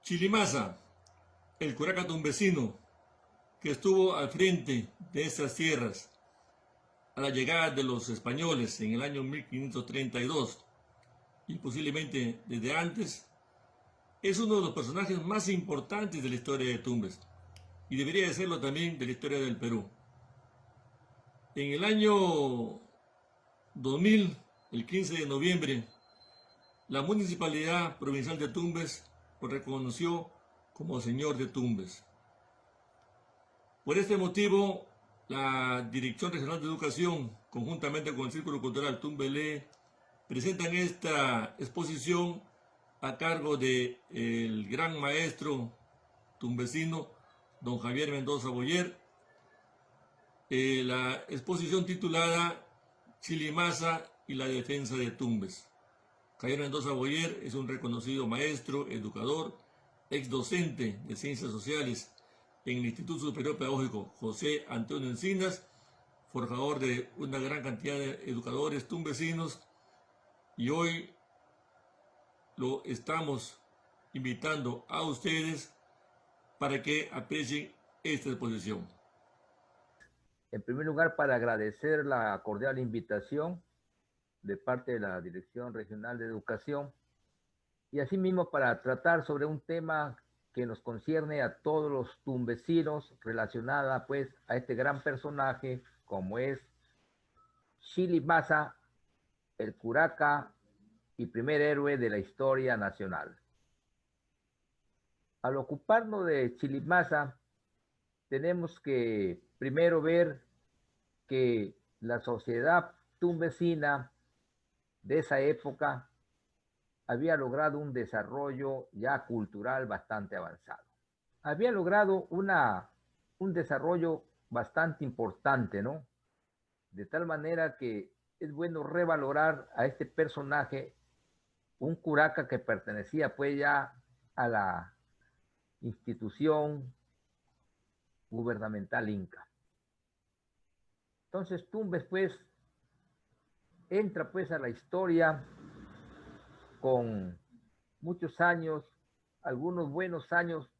Chilimasa, el curaca tumbesino, que estuvo al frente de estas tierras a la llegada de los españoles en el año 1532 y posiblemente desde antes, es uno de los personajes más importantes de la historia de Tumbes y debería de serlo también de la historia del Perú. En el año 2000, el 15 de noviembre, la Municipalidad Provincial de Tumbes lo reconoció como Señor de Tumbes. Por este motivo, la Dirección Regional de Educación, conjuntamente con el Círculo Cultural Tumbelé, presentan esta exposición a cargo del gran maestro tumbesino, don Javier Mendoza Boyer, la exposición titulada Chilimasa y la defensa de Tumbes. Javier Mendoza Boyer es un reconocido maestro, educador, ex docente de Ciencias Sociales en el Instituto Superior Pedagógico José Antonio Encinas, forjador de una gran cantidad de educadores tumbesinos, y hoy lo estamos invitando a ustedes para que aprecien esta exposición. En primer lugar, para agradecer la cordial invitación de parte de la Dirección Regional de Educación y asimismo para tratar sobre un tema que nos concierne a todos los tumbesinos relacionada pues a este gran personaje como es Chilimasa, el curaca y primer héroe de la historia nacional. Al ocuparnos de Chilimasa, tenemos que primero ver que la sociedad tumbesina de esa época había logrado un desarrollo ya cultural bastante avanzado. Había logrado un desarrollo bastante importante, ¿no? De tal manera que es bueno revalorar a este personaje, un curaca que pertenecía pues ya a la institución gubernamental inca. Entonces Tumbes pues entra pues a la historia con muchos años, algunos buenos años,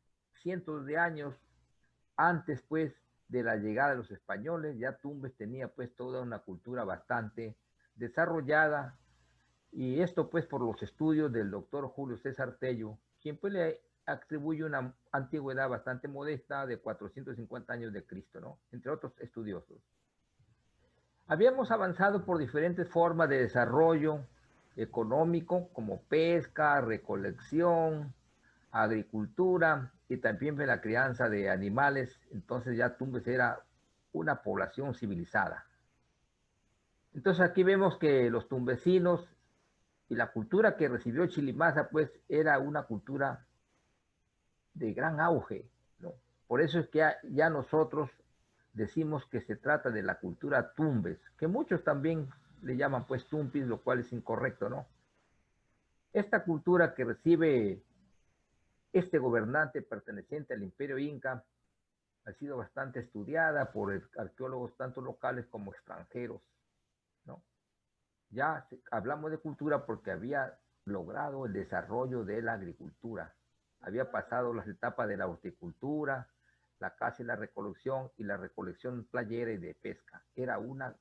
cientos de años antes pues de la llegada de los españoles. Ya Tumbes tenía pues toda una cultura bastante desarrollada, y esto pues por los estudios del doctor Julio César Tello, quien pues le atribuye una antigüedad bastante modesta de 450 años de Cristo, ¿no? Entre otros estudiosos. Habíamos avanzado por diferentes formas de desarrollo económico, como pesca, recolección, agricultura y también de la crianza de animales. Entonces ya Tumbes era una población civilizada. Entonces aquí vemos que los tumbesinos y la cultura que recibió Chilimasa pues era una cultura de gran auge, ¿no? Por eso es que ya nosotros decimos que se trata de la cultura Tumbes, que muchos también le llaman pues Tumpis, lo cual es incorrecto, ¿no? Esta cultura que recibe este gobernante perteneciente al Imperio Inca ha sido bastante estudiada por arqueólogos tanto locales como extranjeros, ¿no? Ya hablamos de cultura porque había logrado el desarrollo de la agricultura, había pasado las etapas de la horticultura, la caza y la recolección playera y de pesca. Era una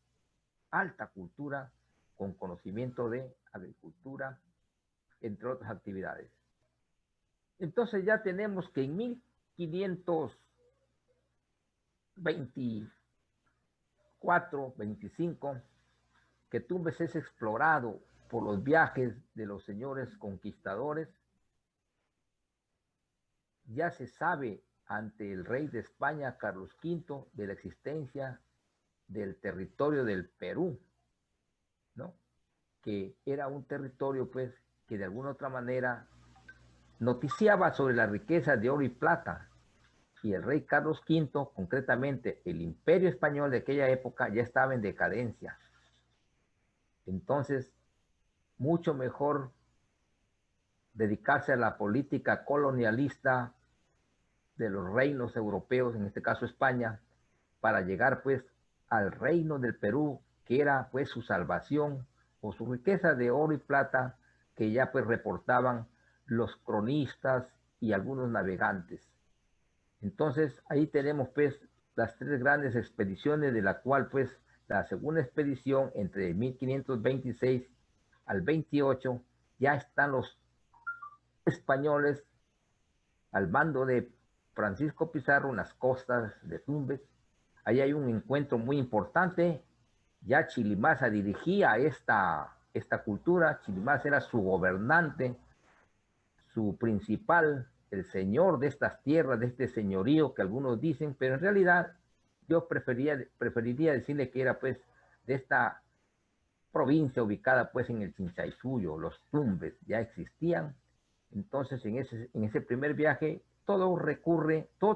alta cultura con conocimiento de agricultura, entre otras actividades. Entonces ya tenemos que en 1524, 25, que Tumbes es explorado por los viajes de los señores conquistadores, ya se sabe ante el rey de España, Carlos V, de la existencia del territorio del Perú, ¿no? Que era un territorio, pues, que de alguna otra manera noticiaba sobre la riqueza de oro y plata. Y el rey Carlos V, concretamente el imperio español de aquella época, ya estaba en decadencia. Entonces, mucho mejor dedicarse a la política colonialista de los reinos europeos, en este caso España, para llegar pues al reino del Perú, que era pues su salvación o su riqueza de oro y plata, que ya pues reportaban los cronistas y algunos navegantes. Entonces, ahí tenemos pues las tres grandes expediciones, de la cual pues la segunda expedición entre 1526 al 28 ya están los españoles al mando de Francisco Pizarro en las costas de Tumbes. Ahí hay un encuentro muy importante. Ya Chilimaza dirigía esta cultura. Chilimaza era su gobernante, su principal, el señor de estas tierras, de este señorío que algunos dicen, pero en realidad yo preferiría decirle que era pues de esta provincia ubicada pues en el Chinchaysuyo. Los Tumbes ya existían. Entonces en ese primer viaje todo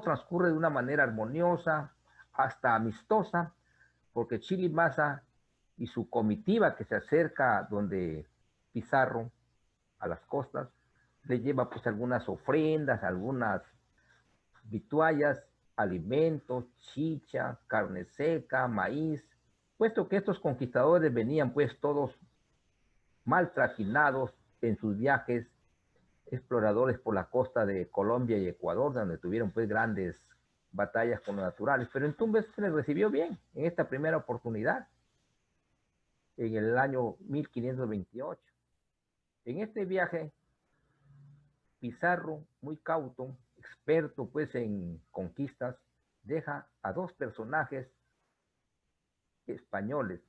transcurre de una manera armoniosa, hasta amistosa, porque Chilimaza y su comitiva que se acerca donde Pizarro, a las costas, le lleva pues algunas ofrendas, algunas vituallas, alimentos, chicha, carne seca, maíz, puesto que estos conquistadores venían pues todos mal trajinados en sus viajes exploradores por la costa de Colombia y Ecuador, donde tuvieron pues grandes batallas con los naturales, pero en Tumbes se les recibió bien en esta primera oportunidad, en el año 1528. En este viaje, Pizarro, muy cauto, experto pues en conquistas, deja a dos personajes españoles.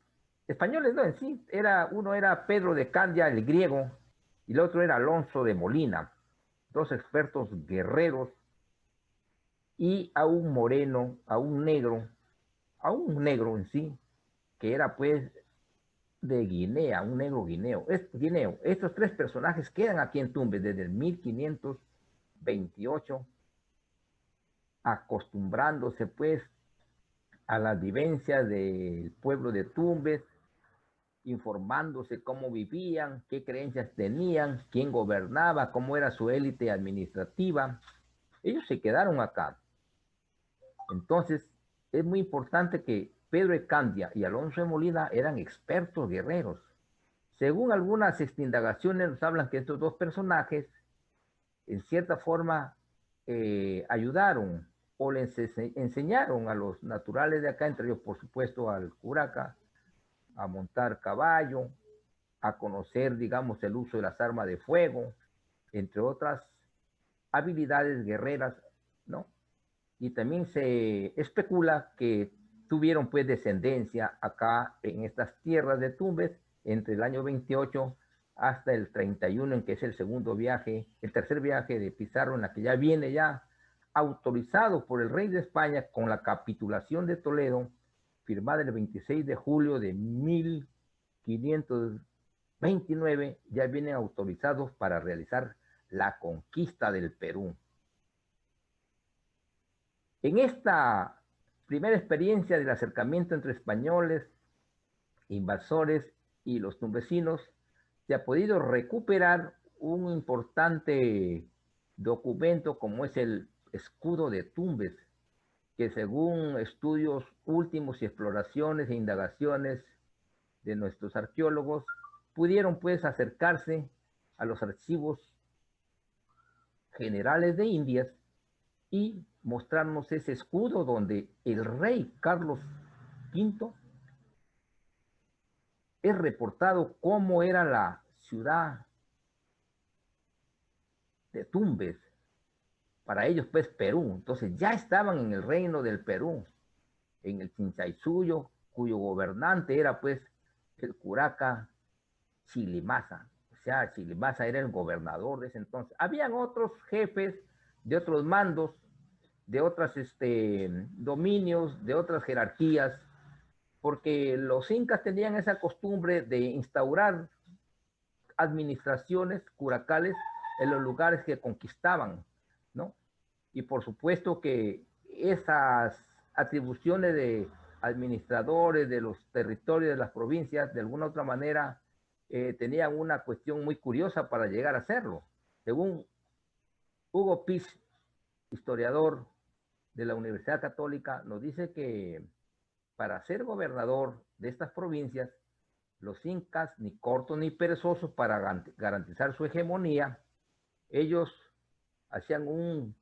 Españoles no en sí, uno era Pedro de Candia, el griego, y el otro era Alonso de Molina, dos expertos guerreros, y a un moreno, a un negro en sí, que era pues de Guinea, un negro guineo. Estos tres personajes quedan aquí en Tumbes desde el 1528, acostumbrándose pues a las vivencias del pueblo de Tumbes, informándose cómo vivían, qué creencias tenían, quién gobernaba, cómo era su élite administrativa. Ellos se quedaron acá. Entonces, es muy importante que Pedro de Candia y Alonso de Molina eran expertos guerreros. Según algunas indagaciones nos hablan que estos dos personajes, en cierta forma, ayudaron o les enseñaron a los naturales de acá, entre ellos, por supuesto, al curaca, a montar caballo, a conocer, digamos, el uso de las armas de fuego, entre otras habilidades guerreras, ¿no? Y también se especula que tuvieron pues descendencia acá en estas tierras de Tumbes entre el año 28 hasta el 31, en que es el segundo viaje, el tercer viaje de Pizarro, en la que ya viene ya autorizado por el rey de España con la capitulación de Toledo, firmada el 26 de julio de 1529, ya vienen autorizados para realizar la conquista del Perú. En esta primera experiencia del acercamiento entre españoles, invasores y los tumbesinos, se ha podido recuperar un importante documento como es el escudo de Tumbes, que según estudios últimos y exploraciones e indagaciones de nuestros arqueólogos, pudieron pues acercarse a los archivos generales de Indias y mostrarnos ese escudo donde el rey Carlos V es reportado cómo era la ciudad de Tumbes, para ellos pues Perú. Entonces ya estaban en el reino del Perú, en el Chinchaysuyo, cuyo gobernante era pues el curaca Chilimaza. O sea, Chilimaza era el gobernador de ese entonces. Habían otros jefes de otros mandos, de otros dominios, de otras jerarquías, porque los incas tenían esa costumbre de instaurar administraciones curacales en los lugares que conquistaban, ¿no? Y por supuesto que esas atribuciones de administradores de los territorios de las provincias, de alguna otra manera, tenían una cuestión muy curiosa para llegar a hacerlo. Según Hugo Piz, historiador de la Universidad Católica, nos dice que para ser gobernador de estas provincias, los incas, ni cortos ni perezosos, para garantizar su hegemonía, ellos hacían un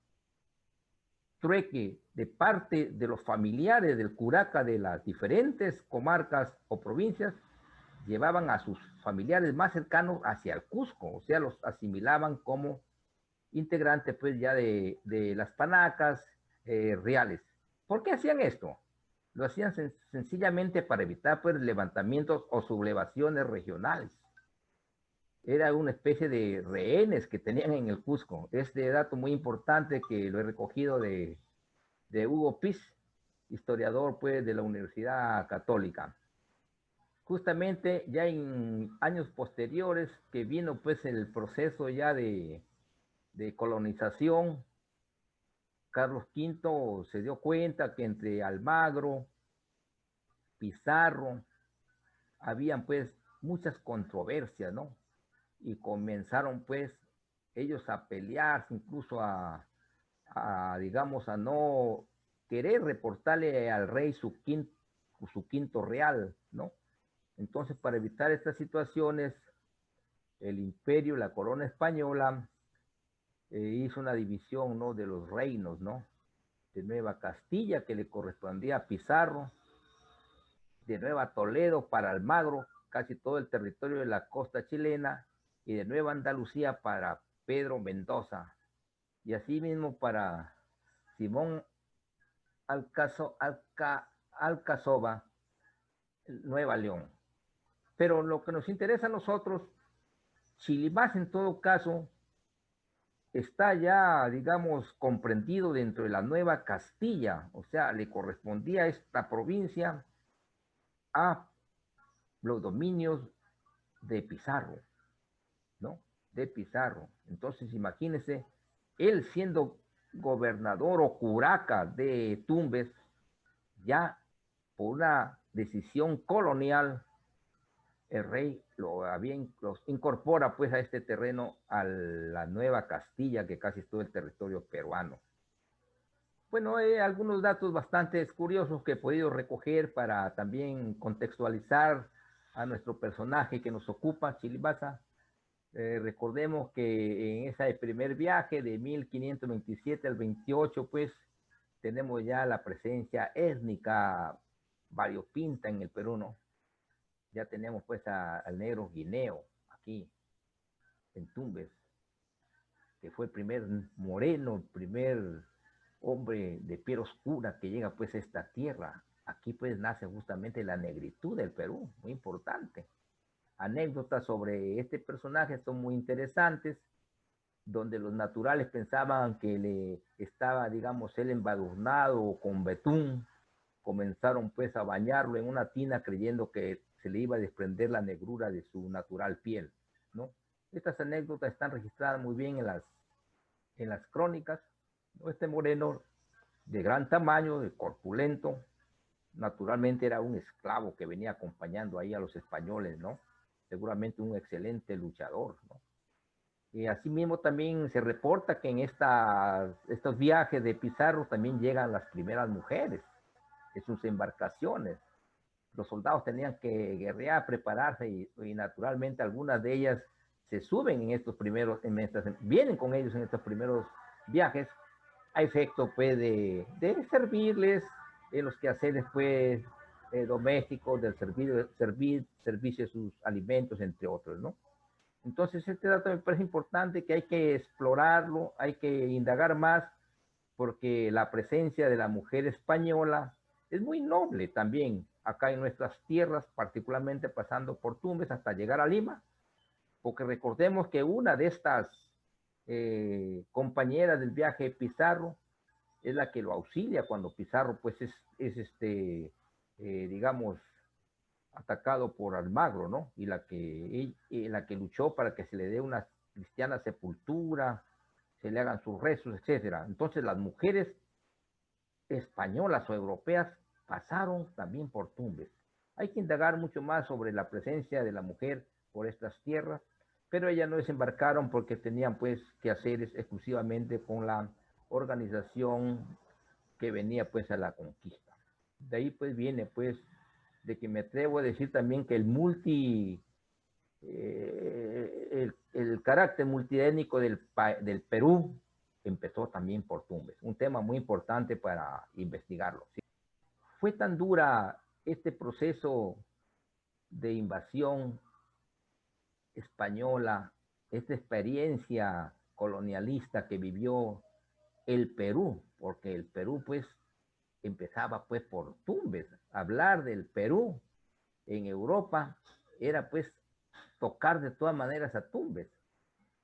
trueque de parte de los familiares del curaca de las diferentes comarcas o provincias, llevaban a sus familiares más cercanos hacia el Cusco, o sea, los asimilaban como integrantes pues ya de las panacas reales. ¿Por qué hacían esto? Lo hacían sencillamente para evitar pues levantamientos o sublevaciones regionales. Era una especie de rehenes que tenían en el Cusco. Este dato muy importante que lo he recogido de Hugo Piz, historiador pues de la Universidad Católica. Justamente ya en años posteriores que vino pues el proceso ya de colonización, Carlos V se dio cuenta que entre Almagro, Pizarro, habían pues muchas controversias, ¿no? Y comenzaron pues ellos a pelearse, incluso digamos, a no querer reportarle al rey su quinto real, ¿no? Entonces, para evitar estas situaciones, el imperio, la corona española, hizo una división, ¿no?, de los reinos, ¿no? De Nueva Castilla, que le correspondía a Pizarro, de Nueva Toledo para Almagro, casi todo el territorio de la costa chilena, y de Nueva Andalucía para Pedro Mendoza, y asimismo para Simón Alcazaba, Nueva León. Pero lo que nos interesa a nosotros, Chilibás en todo caso, está ya, digamos, comprendido dentro de la Nueva Castilla, o sea, le correspondía a esta provincia a los dominios de Pizarro, ¿no? De Pizarro. Entonces, imagínense, él siendo gobernador o curaca de Tumbes, ya por una decisión colonial, el rey los incorpora pues a este terreno, a la Nueva Castilla, que casi es todo el territorio peruano. Bueno, algunos datos bastante curiosos que he podido recoger para también contextualizar a nuestro personaje que nos ocupa, Chilibasa. Recordemos que en ese primer viaje de 1527 al 28, pues tenemos ya la presencia étnica variopinta en el Perú, ¿no? Ya tenemos pues al negro guineo aquí en Tumbes, que fue el primer moreno, el primer hombre de piel oscura que llega pues a esta tierra. Aquí pues nace justamente la negritud del Perú, muy importante. Anécdotas sobre este personaje son muy interesantes, donde los naturales pensaban que le estaba, digamos, él embadurnado con betún. Comenzaron pues a bañarlo en una tina creyendo que se le iba a desprender la negrura de su natural piel, ¿no? Estas anécdotas están registradas muy bien en las crónicas, ¿no? Este moreno de gran tamaño, de corpulento, naturalmente era un esclavo que venía acompañando ahí a los españoles, ¿no? Seguramente un excelente luchador, ¿no? Y asimismo también se reporta que en estos viajes de Pizarro también llegan las primeras mujeres en sus embarcaciones. Los soldados tenían que guerrear, prepararse y naturalmente algunas de ellas se suben en estos primeros, vienen con ellos en estos primeros viajes a efecto pues de servirles en los quehaceres pues domésticos, del servicio de sus alimentos, entre otros, ¿no? Entonces este dato me parece importante, que hay que explorarlo, hay que indagar más, porque la presencia de la mujer española es muy noble también acá en nuestras tierras, particularmente pasando por Tumbes hasta llegar a Lima, porque recordemos que una de estas compañeras del viaje de Pizarro es la que lo auxilia cuando Pizarro pues digamos, atacado por Almagro, ¿no? Y la que luchó para que se le dé una cristiana sepultura, se le hagan sus rezos, etcétera. Entonces las mujeres españolas o europeas pasaron también por Tumbes. Hay que indagar mucho más sobre la presencia de la mujer por estas tierras, pero ellas no desembarcaron porque tenían pues que hacer exclusivamente con la organización que venía pues a la conquista. De ahí pues viene pues de que me atrevo a decir también que el carácter multiétnico del Perú empezó también por Tumbes. Un tema muy importante para investigarlo. ¿Sí? Fue tan dura este proceso de invasión española, esta experiencia colonialista que vivió el Perú, porque el Perú pues empezaba pues por Tumbes. Hablar del Perú en Europa era pues tocar de todas maneras a Tumbes.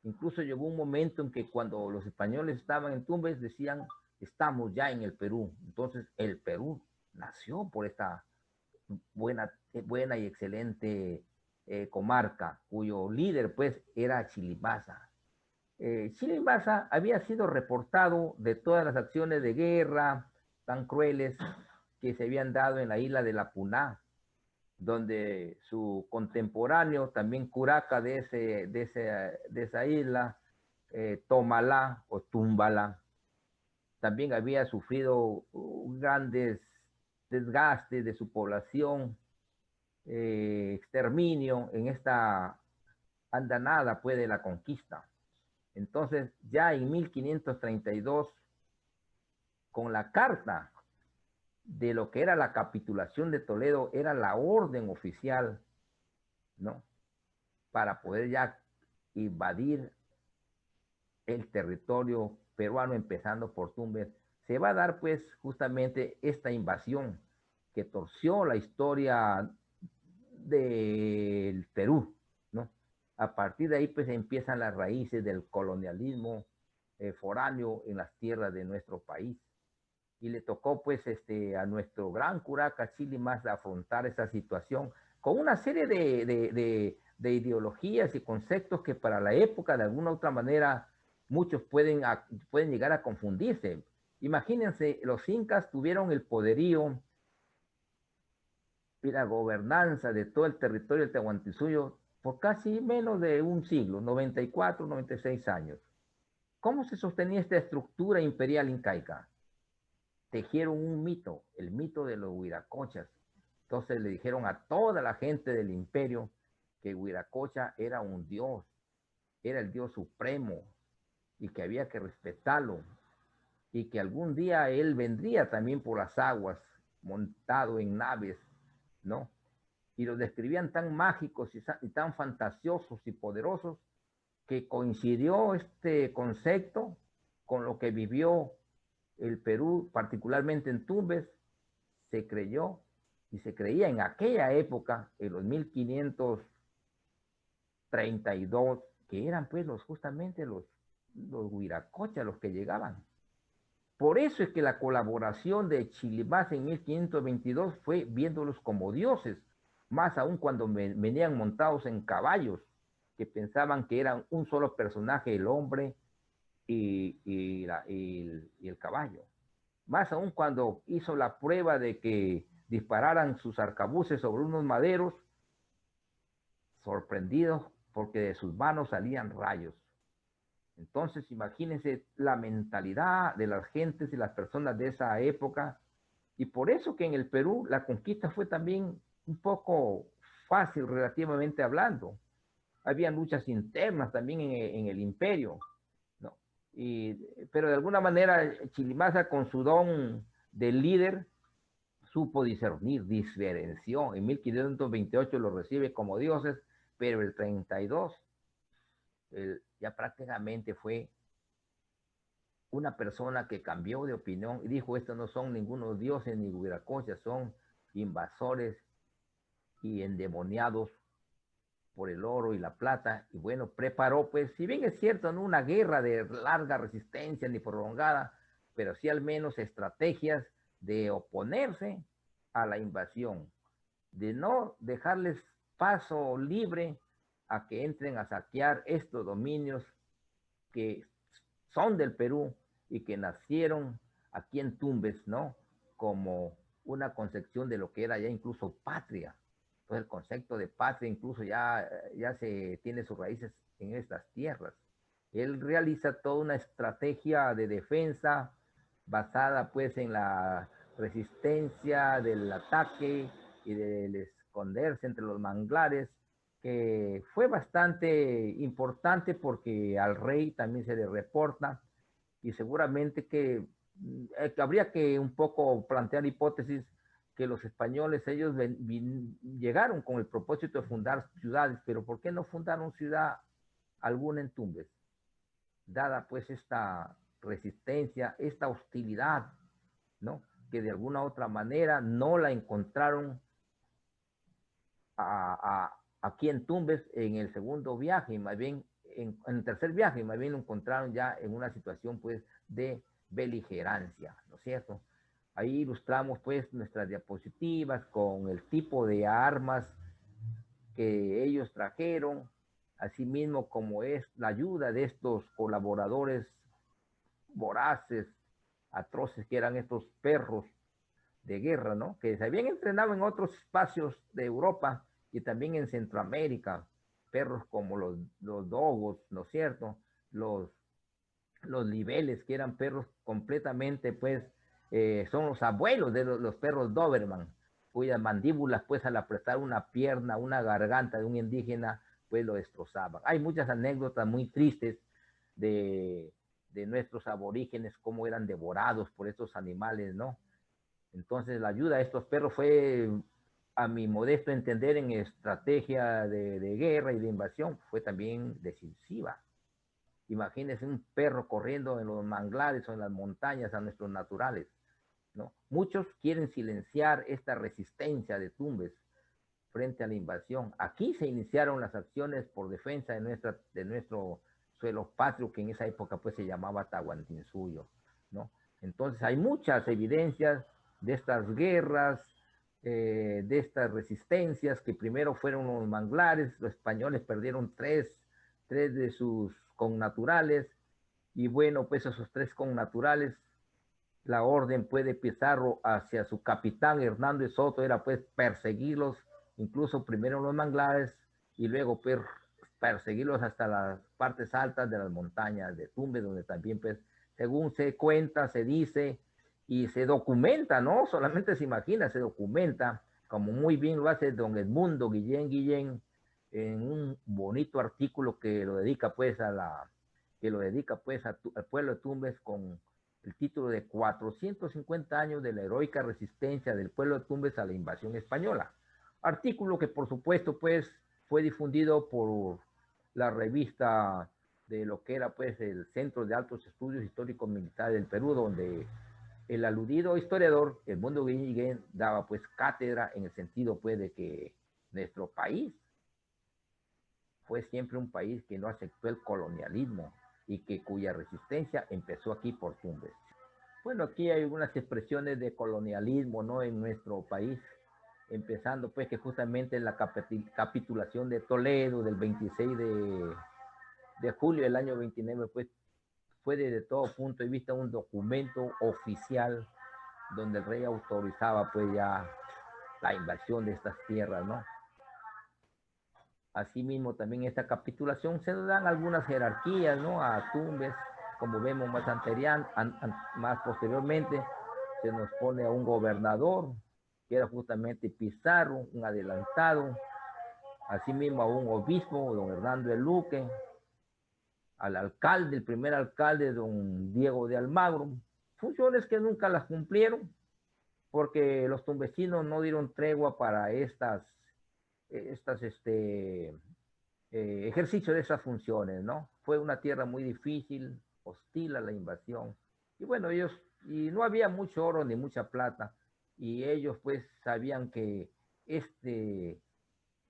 Incluso llegó un momento en que cuando los españoles estaban en Tumbes decían, estamos ya en el Perú. Entonces el Perú nació por esta buena y excelente comarca, cuyo líder pues era Chilimaza. Chilimaza había sido reportado de todas las acciones de guerra tan crueles que se habían dado en la isla de La Puná, donde su contemporáneo, también curaca de esa isla, Tomalá o Tumbala, también había sufrido grandes desgastes de su población, exterminio en esta andanada pues, de la conquista. Entonces, ya en 1532, con la carta de lo que era la capitulación de Toledo, era la orden oficial, ¿no? Para poder ya invadir el territorio peruano, empezando por Tumbes. Se va a dar, pues, justamente esta invasión que torció la historia del Perú, ¿no? A partir de ahí, pues, empiezan las raíces del colonialismo foráneo en las tierras de nuestro país. Y le tocó, pues, a nuestro gran curaca Chilimaza afrontar esa situación con una serie de ideologías y conceptos que para la época, de alguna u otra manera, muchos pueden llegar a confundirse. Imagínense, los incas tuvieron el poderío y la gobernanza de todo el territorio del Tahuantinsuyo por casi menos de un siglo, 94, 96 años. ¿Cómo se sostenía esta estructura imperial incaica? Tejieron un mito, el mito de los huiracochas. Entonces le dijeron a toda la gente del imperio que Huiracocha era un dios, era el dios supremo y que había que respetarlo y que algún día él vendría también por las aguas montado en naves, ¿no? Y los describían tan mágicos y tan fantasiosos y poderosos que coincidió este concepto con lo que vivió el Perú, particularmente en Tumbes. Se creyó y se creía en aquella época, en los 1532, que eran pues justamente los huiracochas los que llegaban. Por eso es que la colaboración de Chilimaza en 1522 fue viéndolos como dioses, más aún cuando venían montados en caballos, que pensaban que eran un solo personaje, el hombre y el caballo. Más aún cuando hizo la prueba de que dispararan sus arcabuces sobre unos maderos, sorprendidos porque de sus manos salían rayos. Entonces, imagínense la mentalidad de las gentes y las personas de esa época. Y por eso que en el Perú la conquista fue también un poco fácil, relativamente hablando. Había luchas internas también en el imperio, ¿no? Pero de alguna manera Chilimaza, con su don de líder, supo discernir, diferenció. En 1528 lo recibe como dioses, pero el 32 ya prácticamente fue una persona que cambió de opinión y dijo, estos no son ningunos dioses ni huiracochas, son invasores y endemoniados por el oro y la plata. Y bueno, preparó, pues, si bien es cierto, no una guerra de larga resistencia ni prolongada, pero sí al menos estrategias de oponerse a la invasión, de no dejarles paso libre a que entren a saquear estos dominios que son del Perú y que nacieron aquí en Tumbes, ¿no? Como una concepción de lo que era ya incluso patria. Entonces el concepto de patria incluso ya se tiene sus raíces en estas tierras. Él realiza toda una estrategia de defensa basada pues en la resistencia del ataque y del esconderse entre los manglares, que fue bastante importante porque al rey también se le reporta y seguramente que habría que un poco plantear hipótesis que los españoles, ellos llegaron con el propósito de fundar ciudades, pero ¿por qué no fundaron ciudad alguna en Tumbes? Dada pues esta resistencia, esta hostilidad, ¿no? Que de alguna u otra manera no la encontraron aquí en Tumbes en el segundo viaje, más bien en el tercer viaje, más bien lo encontraron ya en una situación pues de beligerancia, ¿no es cierto? Ahí ilustramos pues nuestras diapositivas con el tipo de armas que ellos trajeron, asimismo como es la ayuda de estos colaboradores voraces, atroces que eran estos perros de guerra, ¿no? Que se habían entrenado en otros espacios de Europa y también en Centroamérica, perros como los dogos, ¿no es cierto? Los libeles, que eran perros completamente, pues, son los abuelos de los perros Doberman, cuyas mandíbulas, pues, al apretar una pierna, una garganta de un indígena, pues, lo destrozaban. Hay muchas anécdotas muy tristes de nuestros aborígenes, cómo eran devorados por estos animales, ¿no? Entonces, la ayuda de estos perros fue, a mi modesto entender, en estrategia de guerra y de invasión, fue también decisiva. Imagínense un perro corriendo en los manglares o en las montañas a nuestros naturales, ¿no? Muchos quieren silenciar esta resistencia de Tumbes frente a la invasión. Aquí se iniciaron las acciones por defensa de nuestro suelo patrio, que en esa época pues se llamaba Tahuantinsuyo, ¿no? Entonces hay muchas evidencias de estas guerras, de estas resistencias, que primero fueron los manglares. Los españoles perdieron tres de sus connaturales, y bueno, pues esos tres connaturales, la orden puede Pizarro hacia su capitán Hernando de Soto era pues perseguirlos, incluso primero en los manglares y luego pues perseguirlos hasta las partes altas de las montañas de Tumbes, donde también pues, según se cuenta, se dice y se documenta, no solamente se imagina, se documenta, como muy bien lo hace don Edmundo Guillén en un bonito artículo que lo dedica pues al pueblo de Tumbes, con el título de 450 años de la heroica resistencia del pueblo de Tumbes a la invasión española. Artículo que por supuesto pues fue difundido por la revista de lo que era pues el Centro de Altos Estudios Históricos Militares del Perú, donde el aludido historiador Edmundo Guillén daba pues cátedra en el sentido pues de que nuestro país fue siempre un país que no aceptó el colonialismo y que cuya resistencia empezó aquí por Tumbes. Bueno, aquí hay algunas expresiones de colonialismo, ¿no? En nuestro país, empezando pues que justamente en la capitulación de Toledo del 26 de julio del año 29, pues fue desde todo punto de vista un documento oficial donde el rey autorizaba pues ya la invasión de estas tierras, ¿no? Asimismo, también en esta capitulación se dan algunas jerarquías, ¿no? A Tumbes, como vemos más posteriormente, se nos pone a un gobernador, que era justamente Pizarro, un adelantado, asimismo a un obispo, don Hernando de Luque, al alcalde, el primer alcalde, don Diego de Almagro, funciones que nunca las cumplieron, porque los tumbesinos no dieron tregua para ejercicio de esas funciones, ¿no? Fue una tierra muy difícil, hostil a la invasión. Y bueno, y no había mucho oro ni mucha plata, y ellos pues sabían que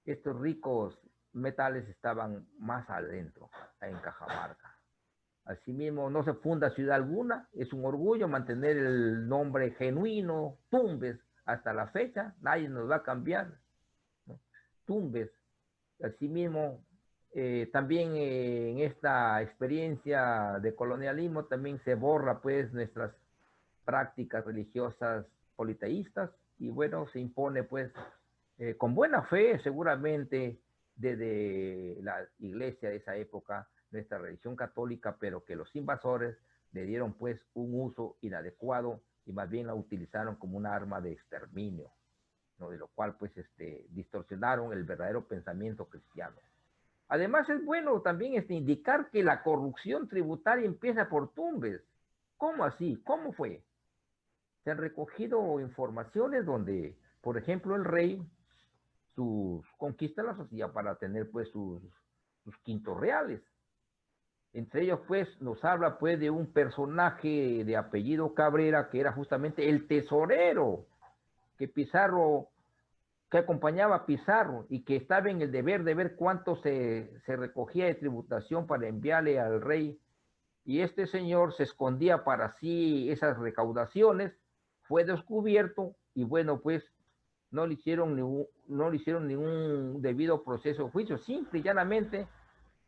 estos ricos metales estaban más adentro, en Cajamarca. Asimismo, no se funda ciudad alguna, es un orgullo mantener el nombre genuino, Tumbes, hasta la fecha, nadie nos va a cambiar, ¿no? Tumbes. Asimismo, también en esta experiencia de colonialismo también se borra pues nuestras prácticas religiosas politeístas, y bueno, se impone pues con buena fe seguramente desde la iglesia de esa época nuestra religión católica, pero que los invasores le dieron pues un uso inadecuado y más bien la utilizaron como un arma de exterminio, ¿no? De lo cual pues distorsionaron el verdadero pensamiento cristiano. Además es bueno también indicar que la corrupción tributaria empieza por Tumbes. ¿Cómo así? ¿Cómo fue? Se han recogido informaciones donde, por ejemplo, el rey sus conquistas las hacía para tener pues sus quintos reales. Entre ellos pues nos habla pues de un personaje de apellido Cabrera que era justamente el tesorero que Pizarro, que acompañaba a Pizarro y que estaba en el deber de ver cuánto se recogía de tributación para enviarle al rey. Y este señor se escondía para sí esas recaudaciones, fue descubierto y bueno, pues no le hicieron ningún debido proceso de juicio, simple y llanamente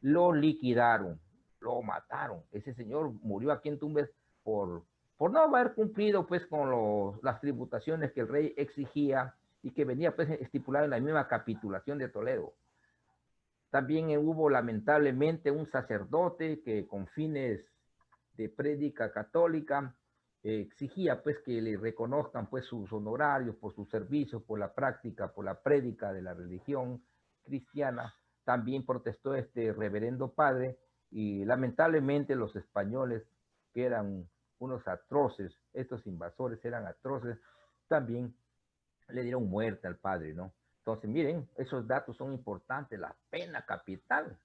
lo liquidaron, lo mataron. Ese señor murió aquí en Tumbes por, por no haber cumplido pues con las tributaciones que el rey exigía y que venía pues estipulado en la misma capitulación de Toledo. También hubo lamentablemente un sacerdote que con fines de prédica católica exigía pues que le reconozcan pues sus honorarios por sus servicios, por la práctica, por la prédica de la religión cristiana. También protestó este reverendo padre y lamentablemente los españoles, que eran unos atroces, estos invasores eran atroces, también le dieron muerte al padre, ¿no? Entonces, miren, esos datos son importantes. La pena capital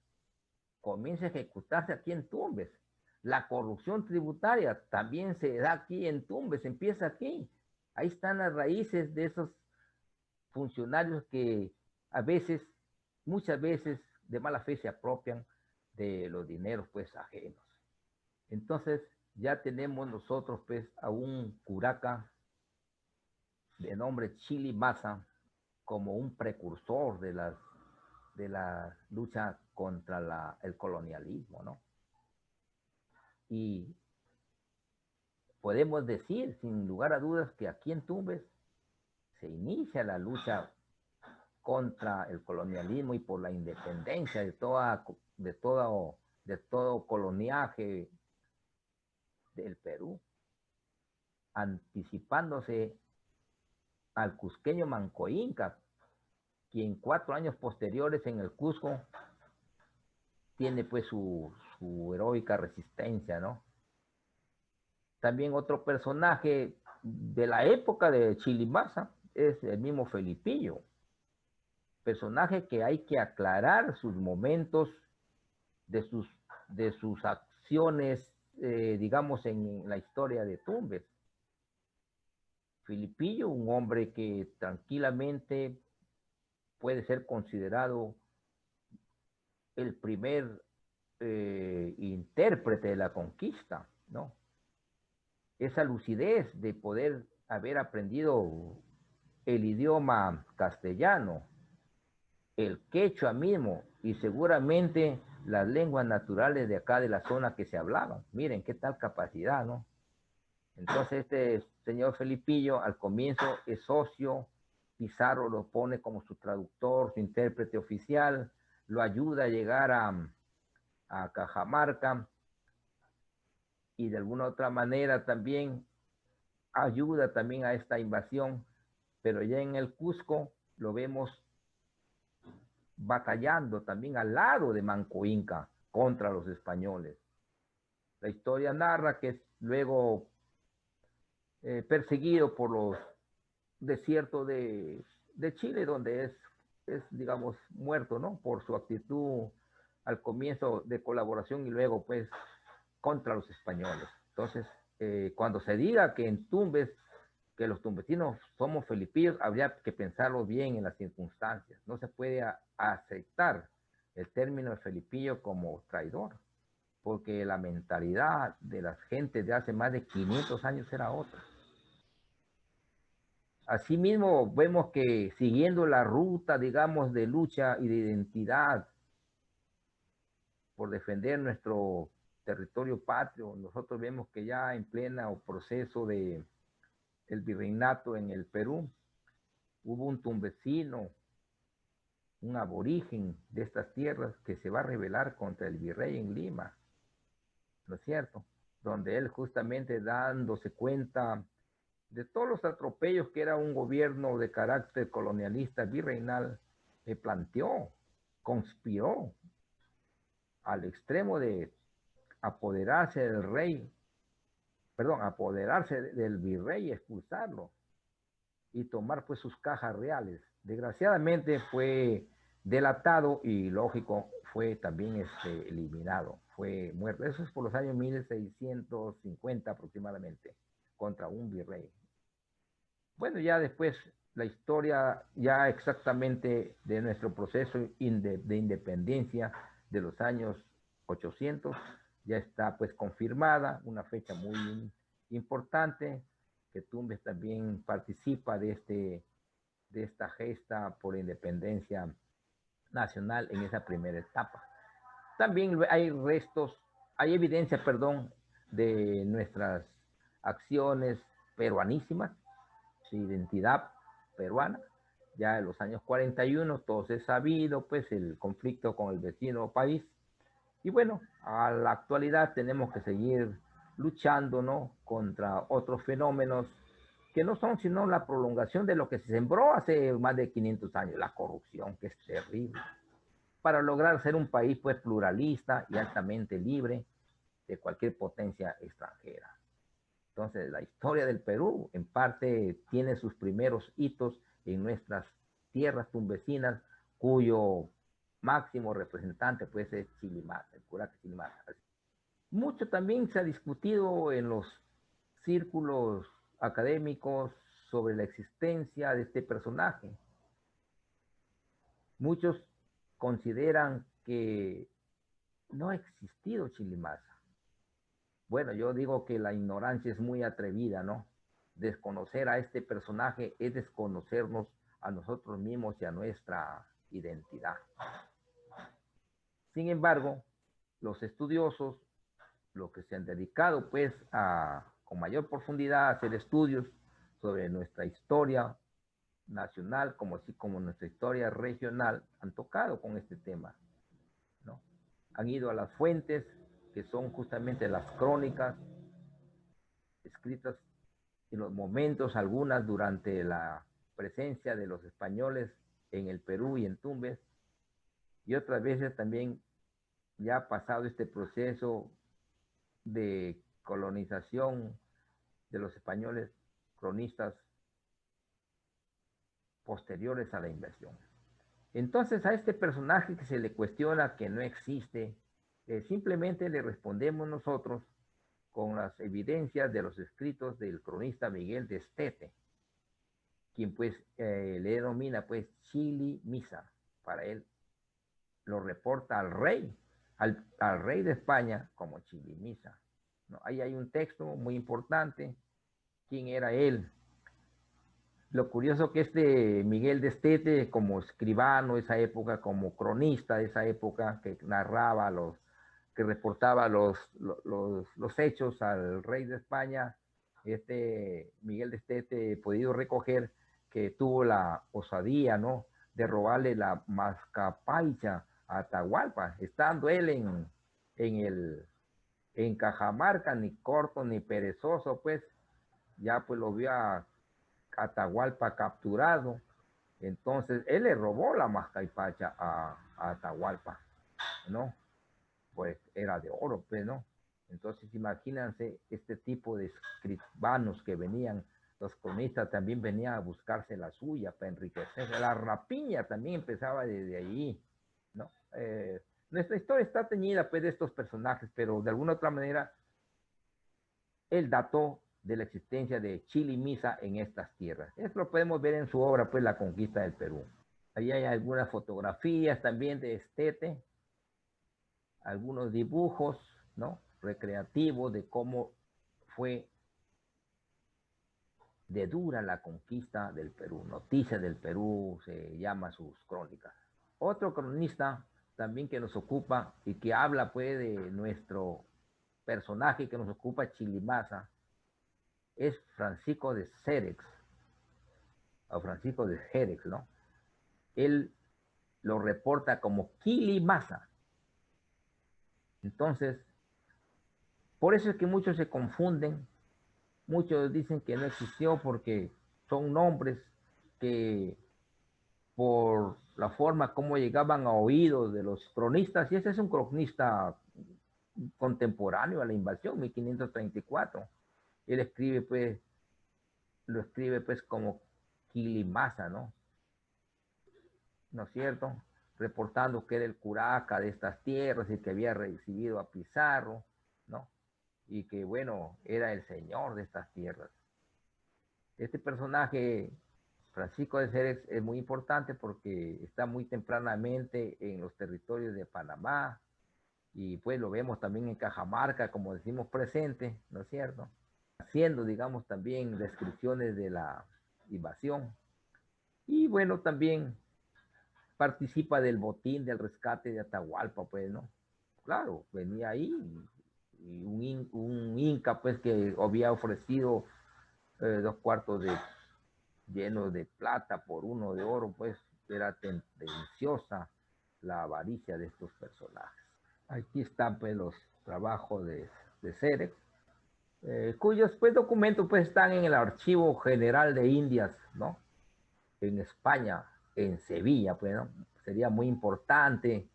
comienza a ejecutarse aquí en Tumbes. La corrupción tributaria también se da aquí en Tumbes, empieza aquí. Ahí están las raíces de esos funcionarios que a veces, muchas veces, de mala fe se apropian de los dineros pues ajenos. Entonces, ya tenemos nosotros pues a un curaca de nombre Chili Maza como un precursor de la lucha contra el colonialismo, ¿no? Y podemos decir, sin lugar a dudas, que aquí en Tumbes se inicia la lucha contra el colonialismo y por la independencia de todo coloniaje del Perú, anticipándose al cusqueño Manco Inca, quien 4 años posteriores en el Cusco tiene pues su heroica resistencia, ¿no? También otro personaje de la época de Chilimaza es el mismo Felipillo, personaje que hay que aclarar sus momentos de sus acciones, digamos, en la historia de Tumbes. Felipillo, un hombre que tranquilamente puede ser considerado el primer intérprete de la conquista, ¿no? Esa lucidez de poder haber aprendido el idioma castellano, el quechua mismo y seguramente las lenguas naturales de acá de la zona que se hablaban. Miren qué tal capacidad, ¿no? Entonces este señor Felipillo al comienzo es socio, Pizarro lo pone como su traductor, su intérprete oficial, lo ayuda a llegar a Cajamarca y de alguna otra manera también ayuda también a esta invasión, pero ya en el Cusco lo vemos batallando también al lado de Manco Inca contra los españoles. La historia narra que es luego perseguido por los desiertos de Chile, donde digamos, muerto, ¿no? Por su actitud al comienzo de colaboración y luego, pues, contra los españoles. Entonces, cuando se diga que en Tumbes, que los tumbesinos somos felipillos, habría que pensarlo bien en las circunstancias. No se puede aceptar el término de felipillo como traidor, porque la mentalidad de las gentes de hace más de 500 años era otra. Asimismo, vemos que siguiendo la ruta, digamos, de lucha y de identidad por defender nuestro territorio patrio, nosotros vemos que ya en pleno proceso de el virreinato en el Perú, hubo un tumbesino, un aborigen de estas tierras que se va a rebelar contra el virrey en Lima, ¿no es cierto? Donde él justamente dándose cuenta de todos los atropellos que era un gobierno de carácter colonialista virreinal, planteó, conspiró al extremo de apoderarse del rey perdón, apoderarse del virrey y expulsarlo y tomar pues sus cajas reales. Desgraciadamente fue delatado y lógico, fue también eliminado, fue muerto. Eso es por los años 1650 aproximadamente, contra un virrey. Bueno, ya después la historia ya exactamente de nuestro proceso de independencia de los años 800 ya está pues confirmada, una fecha muy importante, que Tumbes también participa de esta gesta por la independencia nacional en esa primera etapa. También hay restos, hay evidencia, perdón, de nuestras acciones peruanísimas, su identidad peruana. Ya en los años 41, todos es sabido, pues, el conflicto con el vecino país. Y bueno, a la actualidad tenemos que seguir luchando, ¿no?, contra otros fenómenos que no son sino la prolongación de lo que se sembró hace más de 500 años, la corrupción, que es terrible, para lograr ser un país pues pluralista y altamente libre de cualquier potencia extranjera. Entonces, la historia del Perú en parte tiene sus primeros hitos en nuestras tierras tumbesinas, cuyo máximo representante pues es Chilimata, el cura Chilimata. Mucho también se ha discutido en los círculos académicos sobre la existencia de este personaje. Muchos consideran que no ha existido Chilimasa. Bueno, yo digo que la ignorancia es muy atrevida, ¿no? Desconocer a este personaje es desconocernos a nosotros mismos y a nuestra identidad. Sin embargo, los estudiosos, los que se han dedicado pues con mayor profundidad a hacer estudios sobre nuestra historia nacional, como así como nuestra historia regional, han tocado con este tema, ¿no? Han ido a las fuentes, que son justamente las crónicas escritas en los momentos, algunas durante la presencia de los españoles en el Perú y en Tumbes, y otras veces también ya pasado este proceso de colonización de los españoles, cronistas posteriores a la invasión. Entonces a este personaje que se le cuestiona que no existe, simplemente le respondemos nosotros con las evidencias de los escritos del cronista Miguel de Estete, quien pues le denomina pues Chilimisa. Para él lo reporta al rey, al rey de España como Chilimisa, ¿no? Ahí hay un texto muy importante, quién era él. Lo curioso que Miguel de Estete, como escribano de esa época, como cronista de esa época, que narraba que reportaba los hechos al rey de España, Miguel de Estete he podido recoger que tuvo la osadía, ¿no?, de robarle la mascapaicha a Atahualpa, estando él en Cajamarca, ni corto ni perezoso, pues, ya pues lo vio a Atahualpa capturado. Entonces él le robó la mascaipacha a Atahualpa, ¿no? Pues era de oro, pues, ¿no? Entonces imagínense este tipo de escribanos que venían, los cronistas también venían a buscarse la suya para enriquecerse. La rapiña también empezaba desde allí, ¿no? Nuestra historia está teñida pues de estos personajes, pero de alguna otra manera él dató de la existencia de Chilimisa en estas tierras. Esto lo podemos ver en su obra, pues, La Conquista del Perú. Ahí hay algunas fotografías también de Estete, algunos dibujos, ¿no?, recreativos de cómo fue de dura la conquista del Perú. Noticias del Perú se llama sus crónicas. Otro cronista también que nos ocupa y que habla pues de nuestro personaje que nos ocupa, Chilimasa, es Francisco de Xeres, o Francisco de Xeres, ¿no? Él lo reporta como Quilimasa. Entonces, por eso es que muchos se confunden, muchos dicen que no existió porque son nombres que por la forma como llegaban a oídos de los cronistas, y ese es un cronista contemporáneo a la invasión, 1534, Él escribe, pues, lo escribe, pues, como Quilimasa, ¿no? ¿No es cierto? Reportando que era el curaca de estas tierras y que había recibido a Pizarro, ¿no? Y que, bueno, era el señor de estas tierras. Este personaje, Francisco de Ceres, es muy importante porque está muy tempranamente en los territorios de Panamá y pues lo vemos también en Cajamarca, como decimos, presente, ¿no es cierto? Haciendo, digamos, también descripciones de la invasión. Y bueno, también participa del botín del rescate de Atahualpa, pues, ¿no? Claro, venía ahí y un inca, pues, que había ofrecido 2 cuartos de lleno de plata por uno de oro, pues era tendenciosa la avaricia de estos personajes. Aquí están pues los trabajos de Ceres, cuyos pues documentos pues están en el Archivo General de Indias, ¿no? En España, en Sevilla, pues, ¿no? Sería muy importante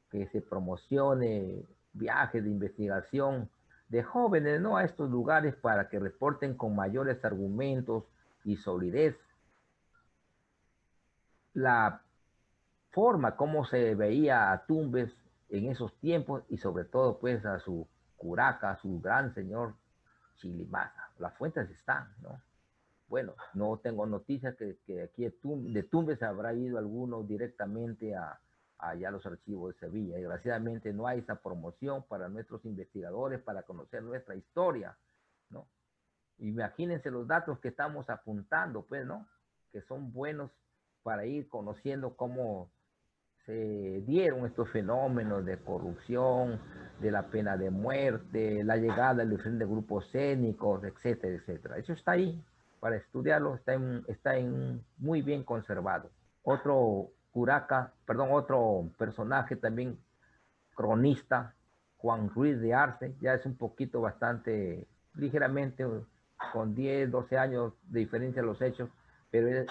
que se promocione viajes de investigación de jóvenes, ¿no? A estos lugares para que reporten con mayores argumentos y solidez la forma como se veía a Tumbes en esos tiempos y sobre todo pues a su curaca, a su gran señor Chilimaza. Las fuentes están, ¿no? Bueno, no tengo noticias que aquí de Tumbes habrá ido alguno directamente allá a los archivos de Sevilla. Desgraciadamente no hay esa promoción para nuestros investigadores para conocer nuestra historia, ¿no? Imagínense los datos que estamos apuntando, pues, ¿no? Que son buenos para ir conociendo cómo se dieron estos fenómenos de corrupción, de la pena de muerte, la llegada de diferentes grupos étnicos, etcétera, etcétera. Eso está ahí para estudiarlo, está muy bien conservado. Otro curaca, perdón, otro personaje también cronista, Juan Ruiz de Arce, ya es un poquito bastante, ligeramente, con 10, 12 años de diferencia a los hechos, pero es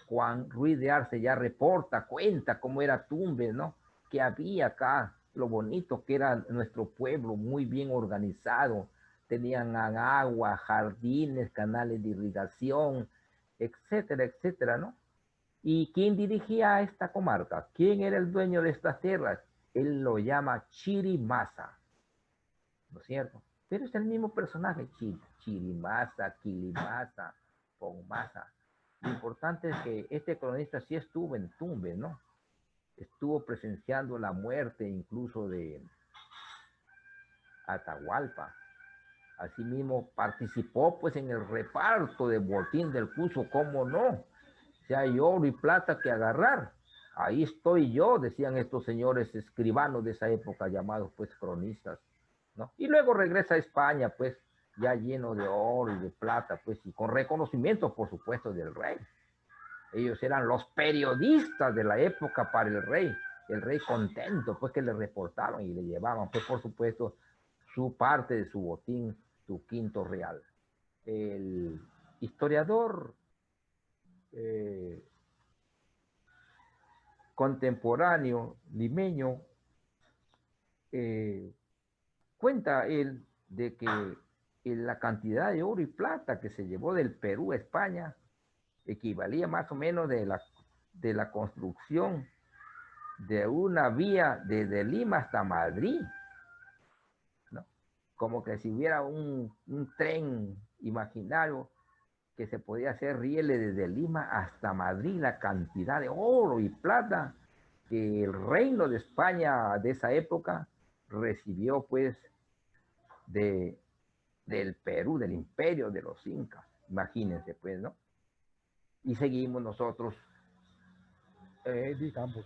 Juan Ruiz de Arce ya reporta, cuenta cómo era Tumbes, ¿no? Que había acá, lo bonito que era nuestro pueblo, muy bien organizado, tenían agua, jardines, canales de irrigación, etcétera, etcétera, ¿no? ¿Y quién dirigía esta comarca? ¿Quién era el dueño de estas tierras? Él lo llama Chirimasa, ¿no es cierto? Pero es el mismo personaje, Chirimasa, Quilimasa, Ponmasa. Lo importante es que este cronista sí estuvo en Tumbes, ¿no? Estuvo presenciando la muerte incluso de Atahualpa. Asimismo participó pues en el reparto de botín del Cusco, ¿cómo no? Si hay oro y plata que agarrar, ahí estoy yo, decían estos señores escribanos de esa época llamados pues cronistas, ¿no? Y luego regresa a España pues ya lleno de oro y de plata pues y con reconocimiento por supuesto del rey. Ellos eran los periodistas de la época para el rey contento pues que le reportaron y le llevaban pues por supuesto su parte de su botín, su quinto real. El historiador eh, contemporáneo limeño, eh, cuenta él de que la cantidad de oro y plata que se llevó del Perú a España equivalía más o menos de la construcción de una vía desde Lima hasta Madrid, ¿no? Como que si hubiera un tren imaginario que se podía hacer rieles desde Lima hasta Madrid, la cantidad de oro y plata que el reino de España de esa época recibió pues de, del Perú, del imperio de los incas, imagínense pues, ¿no? Y seguimos nosotros, digamos,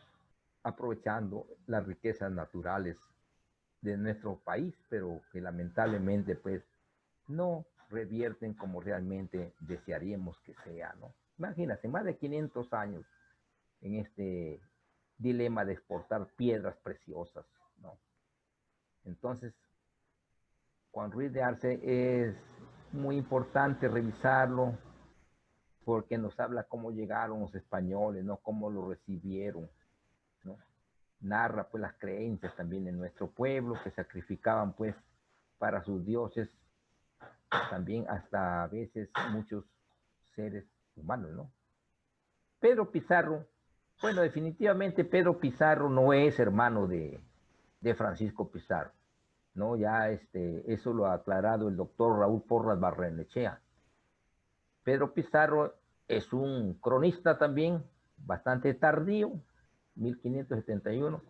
aprovechando las riquezas naturales de nuestro país, pero que lamentablemente pues no revierten como realmente desearíamos que sea, ¿no? Imagínate, más de 500 años en este dilema de exportar piedras preciosas, ¿no? Entonces, Juan Ruiz de Arce es muy importante revisarlo porque nos habla cómo llegaron los españoles, ¿no? Cómo lo recibieron, ¿no? Narra pues las creencias también de nuestro pueblo que sacrificaban pues para sus dioses también hasta a veces muchos seres humanos, ¿no? Pedro Pizarro, bueno, definitivamente Pedro Pizarro no es hermano de Francisco Pizarro, ¿no? Ya eso lo ha aclarado el doctor Raúl Porras Barrenechea. Pedro Pizarro es un cronista también, bastante tardío, 1571,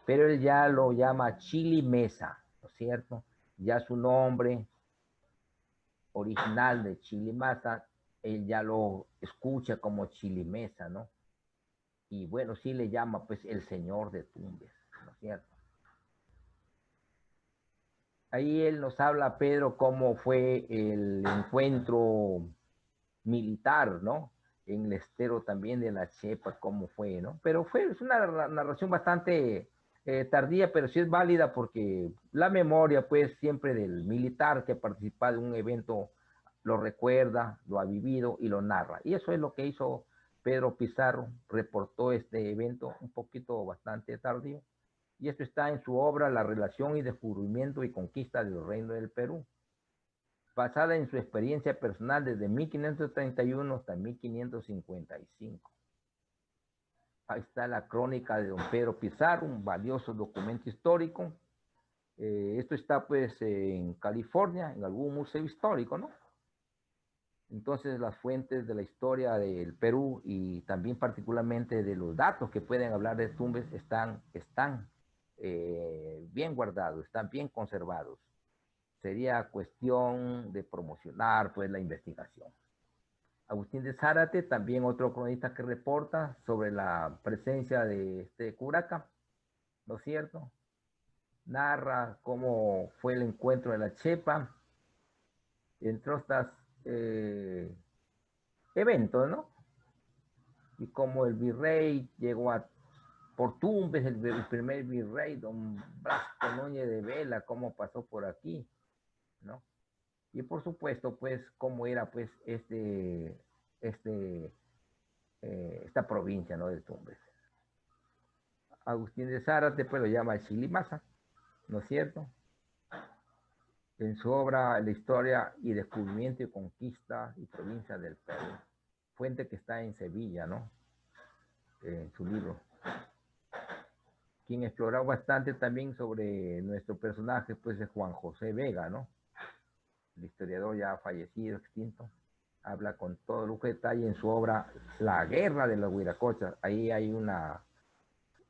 pero él ya lo llama Chili Mesa, ¿no es cierto? Ya su nombre original de Chili Mesa, él ya lo escucha como Chili Mesa, ¿no? Y bueno, sí le llama pues el señor de Tumbes, ¿no es cierto? Ahí él nos habla, Pedro, cómo fue el encuentro militar, ¿no? En el estero también de la Chepa, cómo fue, ¿no? Pero es una narración bastante tardía, pero sí es válida porque la memoria, pues, siempre del militar que ha participado en un evento lo recuerda, lo ha vivido y lo narra. Y eso es lo que hizo Pedro Pizarro, reportó este evento un poquito bastante tardío. Y esto está en su obra La relación y descubrimiento y conquista del reino del Perú, basada en su experiencia personal desde 1531 hasta 1555. Ahí está la crónica de don Pedro Pizarro, un valioso documento histórico. Esto está pues en California, en algún museo histórico, ¿no? Entonces las fuentes de la historia del Perú y también particularmente de los datos que pueden hablar de Tumbes están bien guardados, están bien conservados. Sería cuestión de promocionar pues la investigación. Agustín de Zárate, también otro cronista que reporta sobre la presencia de este curaca, ¿no es cierto? Narra cómo fue el encuentro de la Chepa, entre otros eventos, ¿no? Y cómo el virrey llegó por Tumbes, el primer virrey, don Blasco Núñez de Vela, cómo pasó por aquí, ¿no? Y por supuesto, pues, cómo era, pues, esta provincia, ¿no? De Tumbes. Agustín de Zárate, pues, lo llama Chilimasa, ¿no es cierto? En su obra La historia y descubrimiento y conquista y provincia del Perú. Fuente que está en Sevilla, ¿no? En su libro. Quien exploró bastante también sobre nuestro personaje, pues, es Juan José Vega, ¿no? El historiador ya fallecido, extinto, habla con todo lujo de detalle en su obra La guerra de los Huiracochas. Ahí hay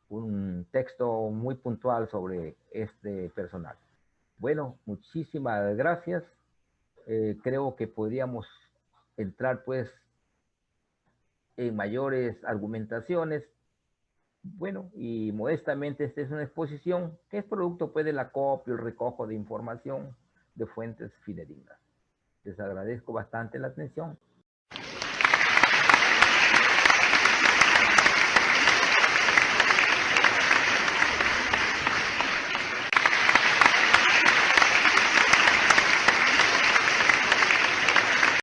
un texto muy puntual sobre este personaje. Bueno, muchísimas gracias. Creo que podríamos entrar pues en mayores argumentaciones. Bueno, y modestamente esta es una exposición que es producto pues del acopio, el recojo de información de fuentes fidedignas. Les agradezco bastante la atención.